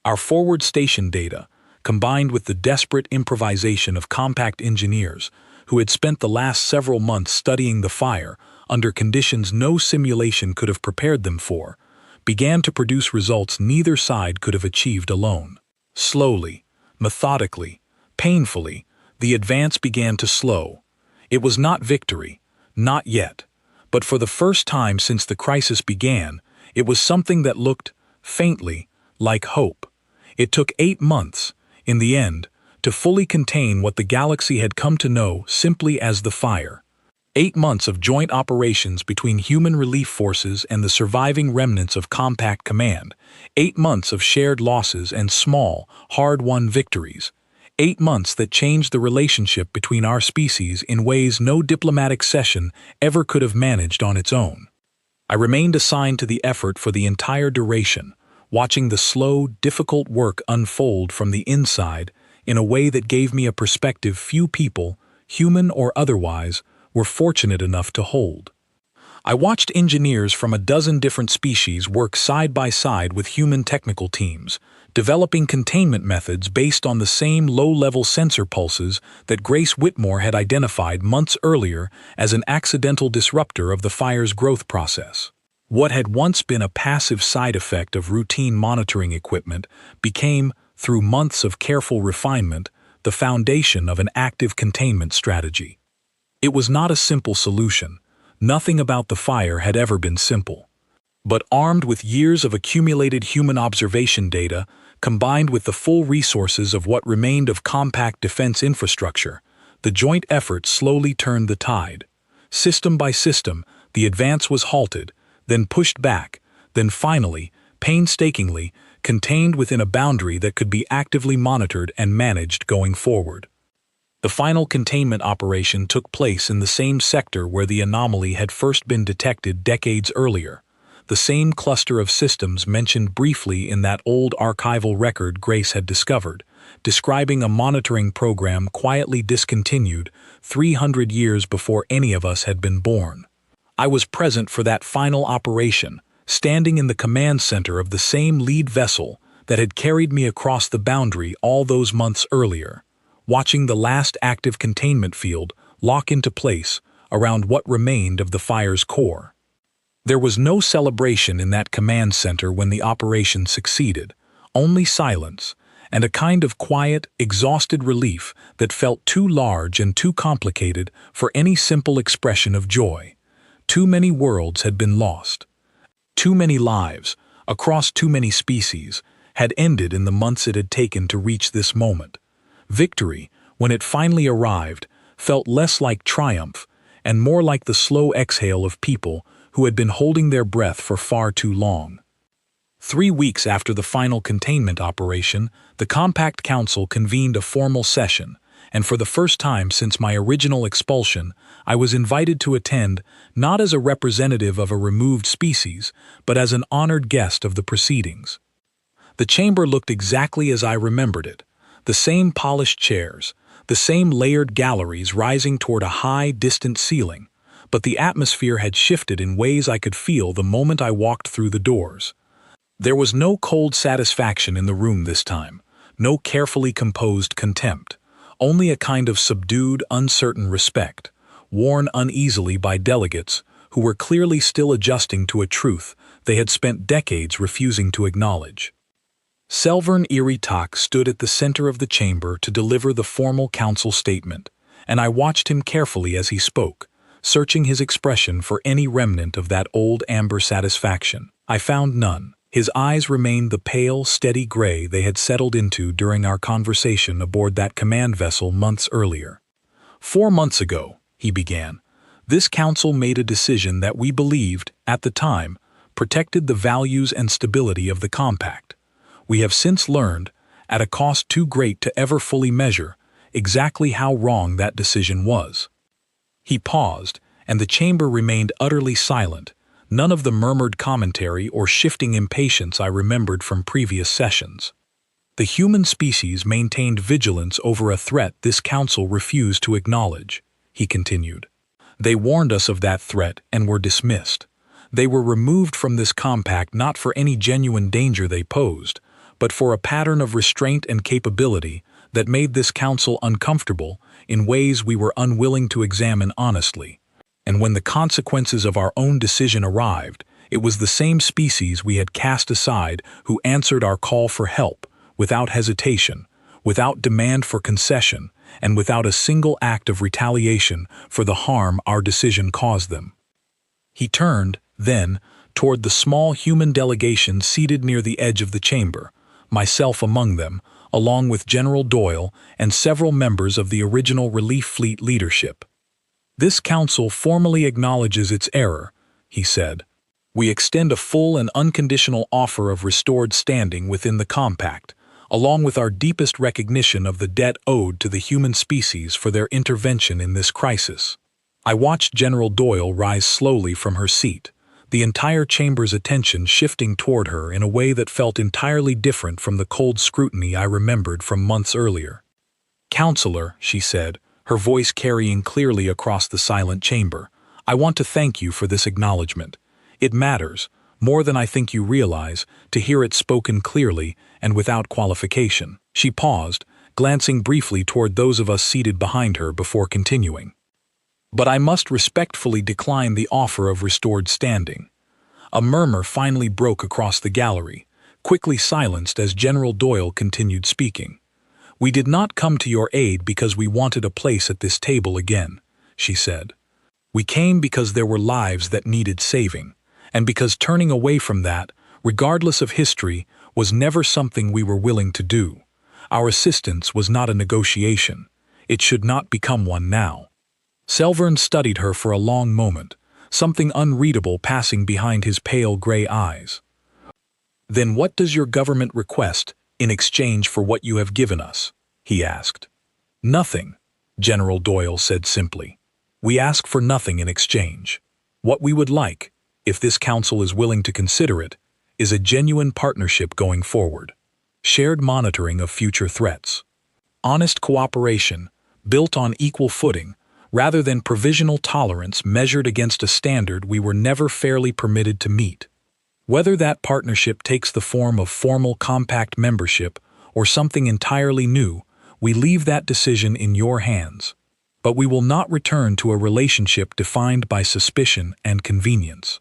Our forward station data, combined with the desperate improvisation of Compact engineers, who had spent the last several months studying the fire under conditions no simulation could have prepared them for, began to produce results neither side could have achieved alone. Slowly, methodically, painfully, the advance began to slow. It was not victory, not yet, but for the first time since the crisis began, it was something that looked, faintly, like hope. It took 8 months, in the end, to fully contain what the galaxy had come to know simply as the fire. 8 months of joint operations between human relief forces and the surviving remnants of Compact Command. 8 months of shared losses and small, hard-won victories. 8 months that changed the relationship between our species in ways no diplomatic session ever could have managed on its own. I remained assigned to the effort for the entire duration, watching the slow, difficult work unfold from the inside in a way that gave me a perspective few people, human or otherwise, were fortunate enough to hold. I watched engineers from a dozen different species work side by side with human technical teams, developing containment methods based on the same low-level sensor pulses that Grace Whitmore had identified months earlier as an accidental disruptor of the fire's growth process. What had once been a passive side effect of routine monitoring equipment became, through months of careful refinement, the foundation of an active containment strategy. It was not a simple solution. Nothing about the fire had ever been simple. But armed with years of accumulated human observation data, combined with the full resources of what remained of compact defense infrastructure, the joint effort slowly turned the tide. System by system, the advance was halted, then pushed back, then finally, painstakingly, contained within a boundary that could be actively monitored and managed going forward. The final containment operation took place in the same sector where the anomaly had first been detected decades earlier, the same cluster of systems mentioned briefly in that old archival record Grace had discovered, describing a monitoring program quietly discontinued 300 years before any of us had been born. I was present for that final operation, standing in the command center of the same lead vessel that had carried me across the boundary all those months earlier, watching the last active containment field lock into place around what remained of the fire's core. There was no celebration in that command center when the operation succeeded, only silence, and a kind of quiet, exhausted relief that felt too large and too complicated for any simple expression of joy. Too many worlds had been lost. Too many lives, across too many species, had ended in the months it had taken to reach this moment. Victory, when it finally arrived, felt less like triumph and more like the slow exhale of people who had been holding their breath for far too long. 3 weeks after the final containment operation, the Compact Council convened a formal session, and for the first time since my original expulsion, I was invited to attend not as a representative of a removed species, but as an honored guest of the proceedings. The chamber looked exactly as I remembered it, the same polished chairs, the same layered galleries rising toward a high, distant ceiling, but the atmosphere had shifted in ways I could feel the moment I walked through the doors. There was no cold satisfaction in the room this time, no carefully composed contempt, only a kind of subdued, uncertain respect, worn uneasily by delegates who were clearly still adjusting to a truth they had spent decades refusing to acknowledge. Selvern Iritak stood at the center of the chamber to deliver the formal council statement, and I watched him carefully as he spoke, searching his expression for any remnant of that old amber satisfaction. I found none. His eyes remained the pale, steady gray they had settled into during our conversation aboard that command vessel months earlier. 4 months ago, he began, this council made a decision that we believed, at the time, protected the values and stability of the Compact. We have since learned, at a cost too great to ever fully measure, exactly how wrong that decision was. He paused, and the chamber remained utterly silent, none of the murmured commentary or shifting impatience I remembered from previous sessions. The human species maintained vigilance over a threat this council refused to acknowledge, he continued. They warned us of that threat and were dismissed. They were removed from this compact not for any genuine danger they posed, but for a pattern of restraint and capability that made this council uncomfortable in ways we were unwilling to examine honestly. And when the consequences of our own decision arrived, it was the same species we had cast aside who answered our call for help, without hesitation, without demand for concession, and without a single act of retaliation for the harm our decision caused them. He turned, then, toward the small human delegation seated near the edge of the chamber, myself among them, along with General Doyle and several members of the original Relief Fleet leadership. This council formally acknowledges its error, he said. We extend a full and unconditional offer of restored standing within the compact, along with our deepest recognition of the debt owed to the human species for their intervention in this crisis. I watched General Doyle rise slowly from her seat, the entire chamber's attention shifting toward her in a way that felt entirely different from the cold scrutiny I remembered from months earlier. Counselor, she said, her voice carrying clearly across the silent chamber, I want to thank you for this acknowledgement. It matters, more than I think you realize, to hear it spoken clearly and without qualification. She paused, glancing briefly toward those of us seated behind her before continuing. But I must respectfully decline the offer of restored standing. A murmur finally broke across the gallery, quickly silenced as General Doyle continued speaking. We did not come to your aid because we wanted a place at this table again, she said. We came because there were lives that needed saving, and because turning away from that, regardless of history, was never something we were willing to do. Our assistance was not a negotiation. It should not become one now. Selvern studied her for a long moment, something unreadable passing behind his pale gray eyes. Then what does your government request in exchange for what you have given us? He asked. Nothing, General Doyle said simply. We ask for nothing in exchange. What we would like, if this council is willing to consider it, is a genuine partnership going forward. Shared monitoring of future threats. Honest cooperation, built on equal footing, rather than provisional tolerance measured against a standard we were never fairly permitted to meet. Whether that partnership takes the form of formal compact membership or something entirely new, we leave that decision in your hands. But we will not return to a relationship defined by suspicion and convenience.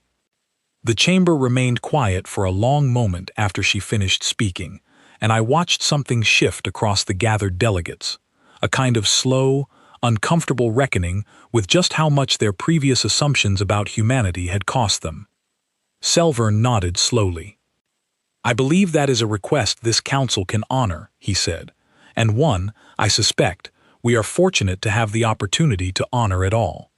The chamber remained quiet for a long moment after she finished speaking, and I watched something shift across the gathered delegates, a kind of slow, uncomfortable reckoning with just how much their previous assumptions about humanity had cost them. Selvern nodded slowly. "I believe that is a request this council can honor," he said, "and one, I suspect, we are fortunate to have the opportunity to honor at all."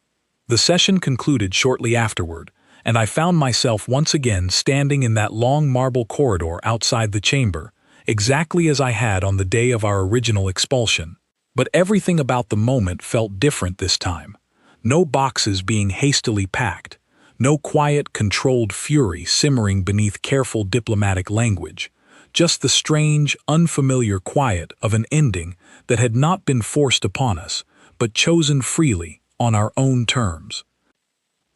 The session concluded shortly afterward, and I found myself once again standing in that long marble corridor outside the chamber, exactly as I had on the day of our original expulsion. But everything about the moment felt different this time. No boxes being hastily packed, no quiet, controlled fury simmering beneath careful diplomatic language, just the strange, unfamiliar quiet of an ending that had not been forced upon us, but chosen freely, on our own terms.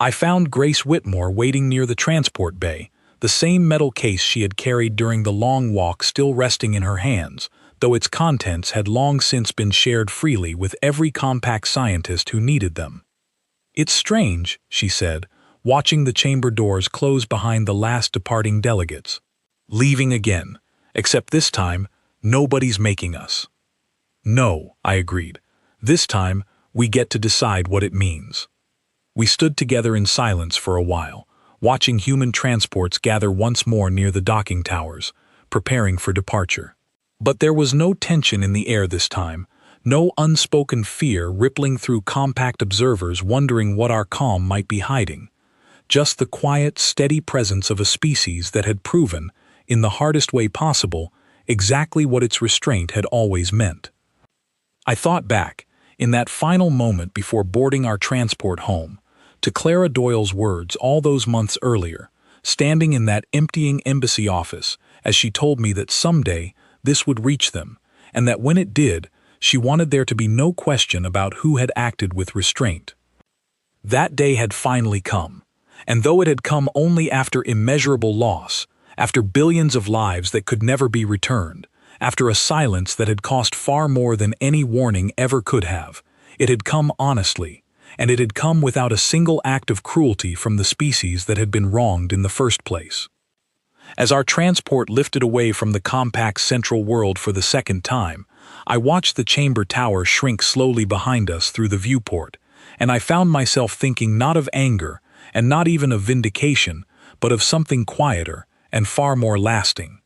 I found Grace Whitmore waiting near the transport bay, the same metal case she had carried during the long walk still resting in her hands, though its contents had long since been shared freely with every compact scientist who needed them. "It's strange," she said, watching the chamber doors close behind the last departing delegates. "Leaving again, except this time, nobody's making us." "No," I agreed. "This time, we get to decide what it means." We stood together in silence for a while, watching human transports gather once more near the docking towers, preparing for departure. But there was no tension in the air this time, no unspoken fear rippling through compact observers wondering what our calm might be hiding. Just the quiet, steady presence of a species that had proven, in the hardest way possible, exactly what its restraint had always meant. I thought back, in that final moment before boarding our transport home, to Clara Doyle's words all those months earlier, standing in that emptying embassy office as she told me that someday this would reach them, and that when it did, she wanted there to be no question about who had acted with restraint. That day had finally come, and though it had come only after immeasurable loss, after billions of lives that could never be returned, after a silence that had cost far more than any warning ever could have, it had come honestly, and it had come without a single act of cruelty from the species that had been wronged in the first place. As our transport lifted away from the compact central world for the second time, I watched the chamber tower shrink slowly behind us through the viewport, and I found myself thinking not of anger, and not even of vindication, but of something quieter and far more lasting.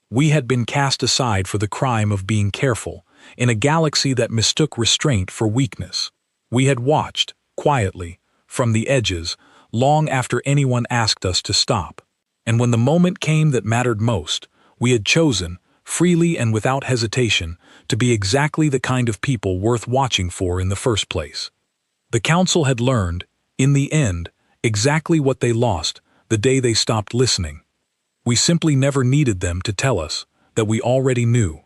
We had been cast aside for the crime of being careful, in a galaxy that mistook restraint for weakness. We had watched, quietly, from the edges, long after anyone asked us to stop. And when the moment came that mattered most, we had chosen, freely and without hesitation, to be exactly the kind of people worth watching for in the first place. The Council had learned, in the end, exactly what they lost the day they stopped listening. We simply never needed them to tell us that we already knew.